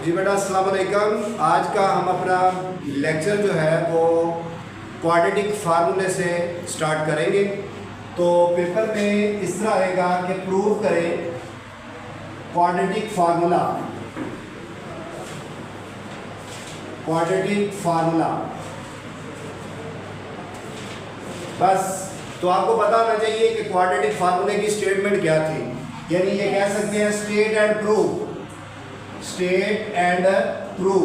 जी बेटा अस्सलाम वालेकुम। आज का हम अपना लेक्चर जो है वो क्वाड्रेटिक फार्मूले से स्टार्ट करेंगे। तो पेपर में इस तरह आएगा कि प्रूव करें क्वाड्रेटिक फार्मूला। बस तो आपको पता होना चाहिए कि क्वाड्रेटिक फार्मूले की स्टेटमेंट क्या थी। यानी ये कह सकते हैं स्टेट एंड प्रूव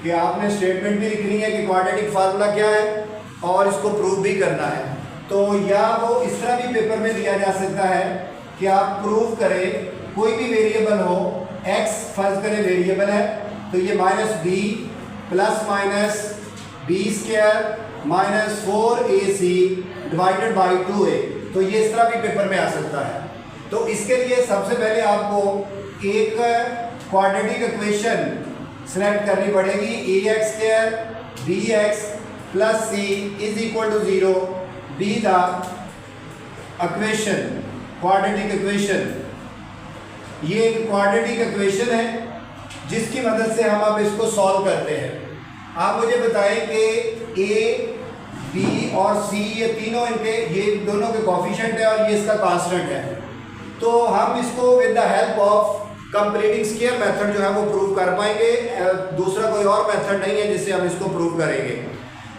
कि आपने स्टेटमेंट भी लिखनी है कि क्वाड्रेटिक फार्मूला क्या है और इसको प्रूव भी करना है। तो या वो इस तरह भी पेपर में दिया जा सकता है कि आप प्रूव करें कोई भी वेरिएबल हो, x फर्ज करें वेरिएबल है तो ये -b plus minus B square minus 4ac divided by 2a। तो ये इस तरह भी पेपर में आ सकता है। तो इसके लिए सबसे पहले आपको एक क्वाड्रेटिक इक्वेशन सेलेक्ट करनी पड़ेगी। ax square bx plus c is equal to 0 be the equation, quadratic equation. ये एक क्वाड्रेटिक इक्वेशन है जिसकी मदद से हम अब इसको सॉल्व करते हैं। आप मुझे बताएं कि a b और c ये तीनों ये दोनों के कोफिशिएंट है और ये इसका कांस्टेंट है। तो हम इसको with the help of completing square method जो है वो प्रूव कर पाएंगे। दूसरा कोई और मेथड नहीं है जिससे हम इसको प्रूव करेंगे।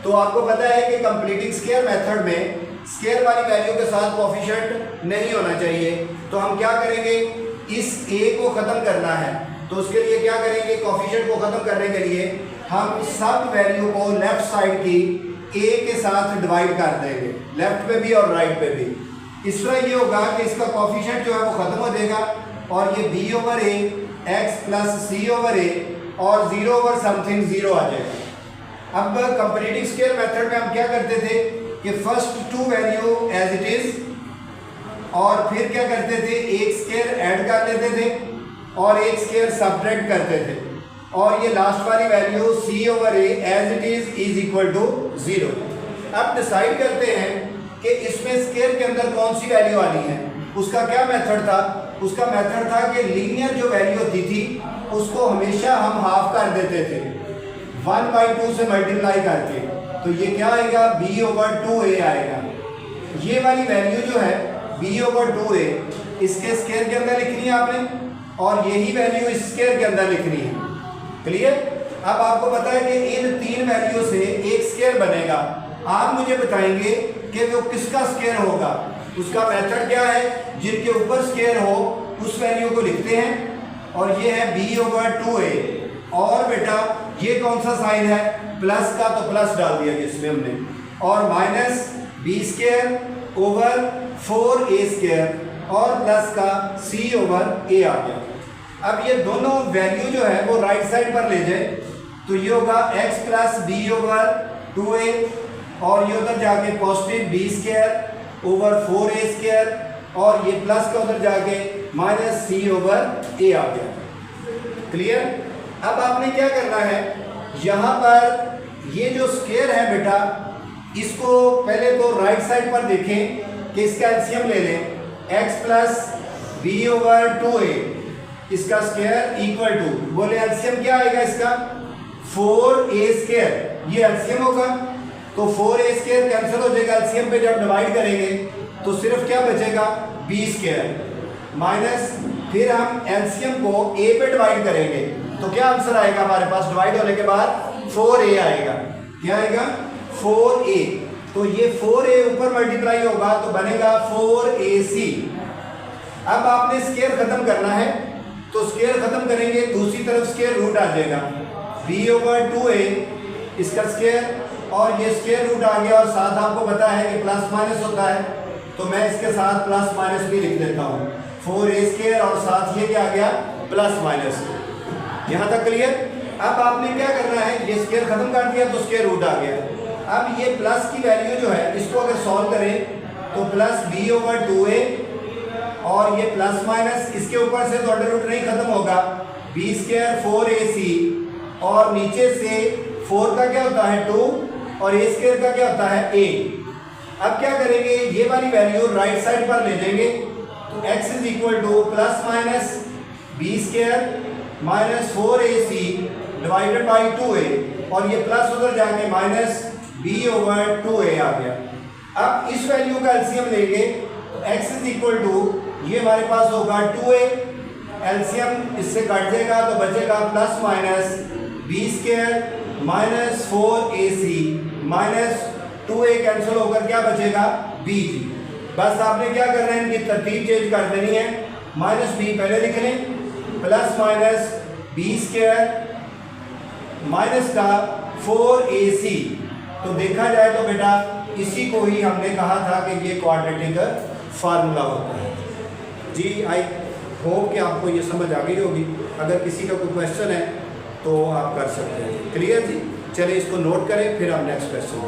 तो आपको पता है कि कंप्लीटिंग स्क्वायर मेथड में स्क्वायर वाली वैल्यू के साथ कोफिशिएंट नहीं होना चाहिए। तो हम क्या करेंगे, इस a को ख़त्म करना है तो उसके लिए क्या करेंगे, कोफिशिएंट को ख़त्म करने के लिए हम सब वैल्यू को लेफ्ट साइड की a के साथ डिवाइड कर देंगे, लेफ्ट पे भी और राइट पे भी। इस तरह ये होगा कि इसका कोफिशिएंट जो है वो ख़त्म हो जाएगा और ये b over a x plus c over a और 0 ओवर समथिंग 0 आ जाएगा। अब कंपैरेटिव स्क्वायर मेथड में हम क्या करते थे कि first two value as it is और फिर क्या करते थे, एक स्क्वायर ऐड कर लेते थे और एक स्क्वायर सब्ट्रैक्ट करते थे और ये लास्ट वाली value c over a as it is equal to 0। अब डिसाइड करते हैं कि इसमें स्क्वायर के अंदर कौन सी वैल्यू आनी है। उसका क्या मेथड था, उसका मेथड था कि लीनियर जो वैल्यू होती थी उसको हमेशा हम हाफ कर देते थे 1/2 से मल्टीप्लाई करके। तो ये क्या आएगा, b ओवर 2a आएगा। ये वाली वैल्यू जो है b ओवर 2a इसके स्क्वायर के अंदर लिखनी है आपने और यही वैल्यू इस स्क्वायर के अंदर लिखनी है। क्लियर। अब आपको पता है कि इन तीन वैल्यू से एक स्क्वायर बनेगा। आप मुझे बताएंगे कि वो किसका स्क्वायर होगा। उसका मेथड क्या है, जिनके ऊपर स्क्वायर हो उस वैल्यू को लिखते हैं और ये है b ओवर 2a। और बेटा ये कौन सा साइन है, प्लस का, तो प्लस डाल दिया जिसमें हमने, और minus b square over 4a square और प्लस का c ओवर a आ गया। अब ये दोनों वैल्यू जो है वो राइट साइड पर ले जाए तो ये होगा x plus b over 2a और ये उधर जाके positive b square over 4a square और ये प्लस का उधर जाके माइनस c ओवर a आ गया। क्लियर। अब आपने क्या करना है, यहाँ पर ये जो स्क्वायर है बेटा इसको पहले तो राइट साइड पर देखें कि इसका एलसीएम ले लें, x plus b over 2a इसका स्क्वायर इक्वल टू, बोले एलसीएम क्या आएगा इसका, 4a स्क्वायर। ये एलसीएम होगा तो 4a स्क्वायर कैंसिल हो जाएगा। एलसीएम पे जब डिवाइड करेंगे तो सिर्फ क्या बचेगा, b स्क्वायर माइनस, फिर हम एलसीएम को a पे डिवाइड करेंगे तो क्या आंसर आएगा हमारे पास, डिवाइड होने के बाद 4a आएगा। क्या आएगा, 4a। तो ये 4a ऊपर मल्टीप्लाई होगा तो बनेगा 4ac। अब आपने स्क्वायर खत्म करना है तो स्क्वायर खत्म करेंगे, दूसरी तरफ स्क्वायर रूट आ जाएगा b ओवर 2a इसका स्क्वायर और ये स्क्वायर रूट आ गया और साथ आपको पता है कि प्लस माइनस होता है तो मैं इसके साथ प्लस माइनस भी लिख देता हूँ, 4a स्क्वायर और साथ ये क्या आ गया, प्लस माइनस। यहाँ तक क्लियर। अब आपने क्या करना है, ये स्क्वायर खत्म कर दिया तो स्क्वायर रूट आ गया। अब ये प्लस की वैल्यू जो है इसको अगर सॉल्व करें तो प्लस b ओवर 2a और ये प्लस माइनस इसके ऊपर से तो अंडर रूट नहीं खत्म होगा, b स्क्वायर 4ac और नीचे से 4 का क्या होता है 2 और a स्क्वायर का क्या होता है a। अब क्या करेंगे, ये वाली वैल्यू राइट साइड पर ले जाएंगे तो x is equal two plus minus b square minus 4ac divided by 2a, और ये प्लस उधर जाके माइनस b/2a आ गया। अब इस वैल्यू का एलसीएम लेंगे तो x इज इक्वल टू, ये हमारे पास होगा 2a, एलसीएम इससे कट जाएगा तो बचेगा plus minus b² minus 4ac minus 2a cancel होकर क्या बचेगा bg। बस आपने क्या करना है, इनकी तरतीब चेंज कर देनी है। माइनस b पहले लिख लें, प्लस माइनस b² माइनस का 4ac। तो देखा जाए तो बेटा इसी को ही हमने कहा था कि ये क्वाड्रेटिक फार्मूला होता है। जी आई होप कि आपको ये समझ आ गई होगी। अगर किसी का कोई क्वेश्चन है तो आप कर सकते हैं। क्लियर जी, चलिए इसको नोट करें, फिर हम नेक्स्ट क्वेश्चन